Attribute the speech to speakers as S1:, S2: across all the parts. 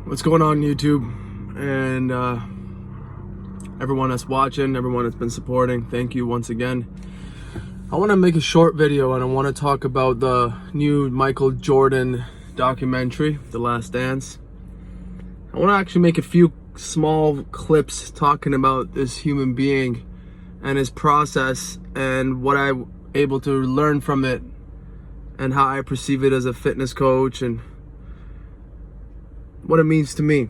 S1: What's going on, YouTube, and everyone that's watching, everyone that's been supporting, thank you once again. I want to make a short video and I want to talk about the new Michael Jordan documentary, The Last Dance. I want to actually make a few small clips talking about this human being and his process and what I'm able to learn from it and how I perceive it as a fitness coach and what it means to me.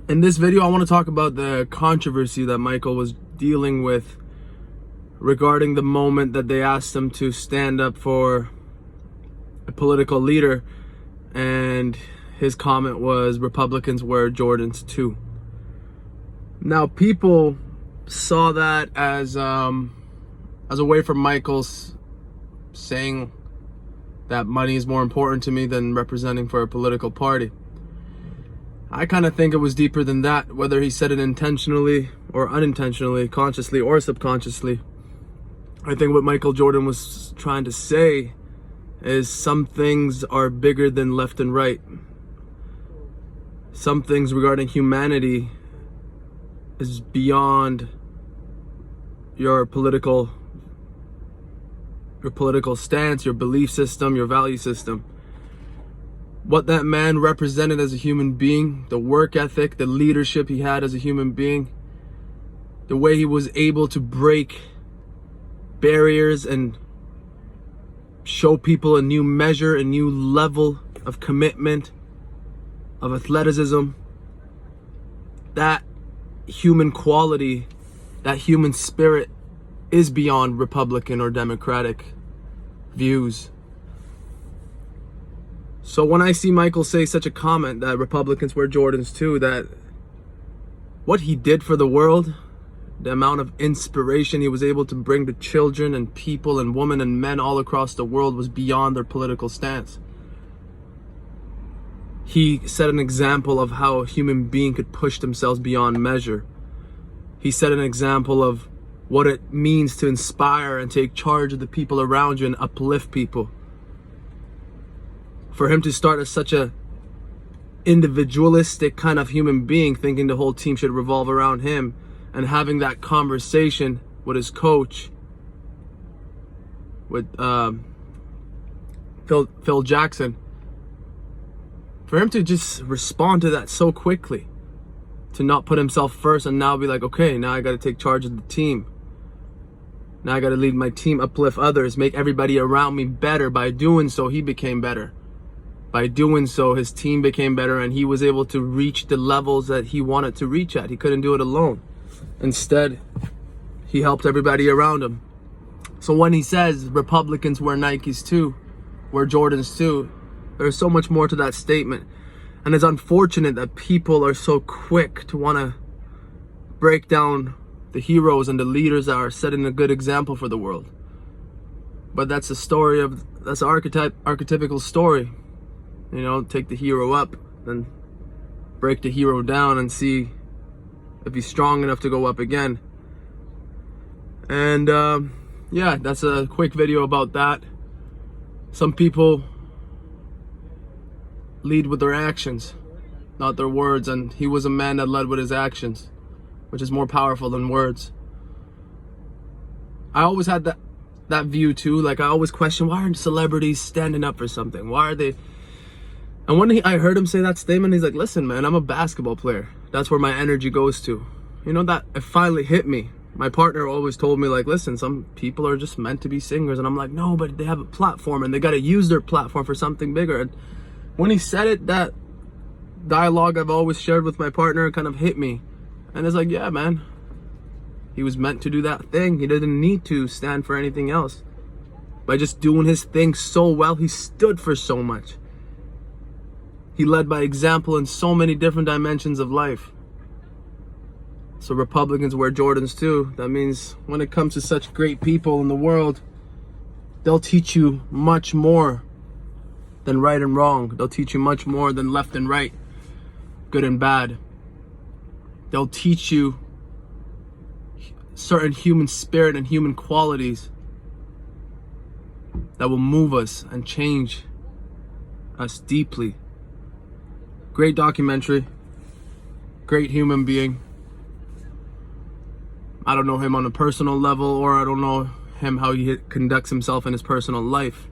S1: In this video, I want to talk about the controversy that Michael was dealing with regarding the moment that they asked him to stand up for a political leader, and his comment was, Republicans wear Jordans too. Now, people saw that as a way for Michael's saying that money is more important to me than representing for a political party. I kind of think it was deeper than that, whether he said it intentionally or unintentionally, consciously or subconsciously. I think what Michael Jordan was trying to say is some things are bigger than left and right. Some things regarding humanity is beyond your political stance, your belief system, your value system. What that man represented as a human being, the work ethic, the leadership he had as a human being, the way he was able to break barriers and show people a new measure, a new level of commitment, of athleticism, that human quality, that human spirit is beyond Republican or Democratic views. So when I see Michael say such a comment that Republicans wear Jordans too, that what he did for the world, the amount of inspiration he was able to bring to children and people and women and men all across the world was beyond their political stance. He set an example of how a human being could push themselves beyond measure. He set an example of what it means to inspire and take charge of the people around you and uplift people. For him to start as such a individualistic kind of human being, thinking the whole team should revolve around him, and having that conversation with his coach, with Phil Jackson, for him to just respond to that so quickly, to not put himself first and now be like, okay, now I got to take charge of the team. Now I got to lead my team, uplift others, make everybody around me better. By doing so, he became better. By doing so, his team became better and he was able to reach the levels that he wanted to reach at. He couldn't do it alone. Instead, he helped everybody around him. So when he says Republicans wear Nikes too, wear Jordans too, there's so much more to that statement. And it's unfortunate that people are so quick to want to break down the heroes and the leaders that are setting a good example for the world. But that's that's an archetypical story. You know, take the hero up, then break the hero down and see if he's strong enough to go up again. And yeah, that's a quick video about that. Some people lead with their actions, not their words, and he was a man that led with his actions, which is more powerful than words. I always had that view too. Like, I always question, why aren't celebrities standing up for something? Why are they? And when I heard him say that statement, he's like, listen, man, I'm a basketball player. That's where my energy goes to. You know, that it finally hit me. My partner always told me, like, listen, some people are just meant to be singers. And I'm like, no, but they have a platform and they got to use their platform for something bigger. And when he said it, that dialogue I've always shared with my partner kind of hit me. And it's like, yeah, man, he was meant to do that thing. He didn't need to stand for anything else. By just doing his thing so well, he stood for so much. He led by example in so many different dimensions of life. So Republicans wear Jordans too. That means when it comes to such great people in the world, they'll teach you much more than right and wrong. They'll teach you much more than left and right, good and bad. They'll teach you certain human spirit and human qualities that will move us and change us deeply. Great documentary. Great human being. I don't know him on a personal level, or I don't know him how he conducts himself in his personal life,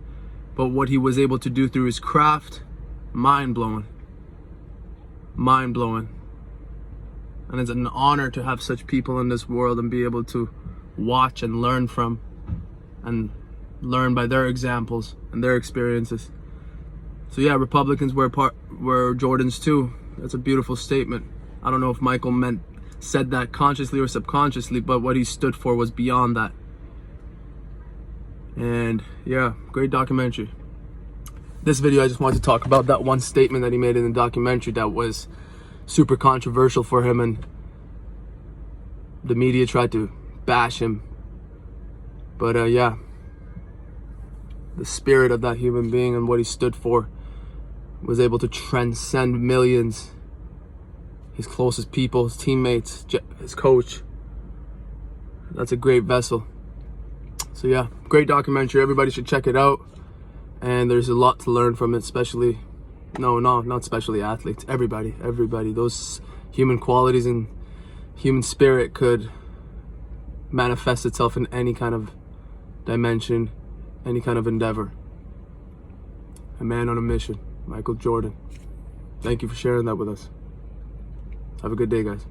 S1: but what he was able to do through his craft, mind-blowing. Mind-blowing. And it's an honor to have such people in this world and be able to watch and learn from, and learn by their examples and their experiences. So yeah, Republicans were Jordans too. That's a beautiful statement. I don't know if Michael said that consciously or subconsciously, but what he stood for was beyond that. And yeah, great documentary. This video, I just wanted to talk about that one statement that he made in the documentary that was super controversial for him, and the media tried to bash him. But yeah, the spirit of that human being and what he stood for was able to transcend millions, his closest people, his teammates, his coach. That's a great vessel. So yeah, great documentary. Everybody should check it out. And there's a lot to learn from it, especially, not especially athletes, everybody. Those human qualities and human spirit could manifest itself in any kind of dimension, any kind of endeavor. A man on a mission, Michael Jordan. Thank you for sharing that with us. Have a good day, guys.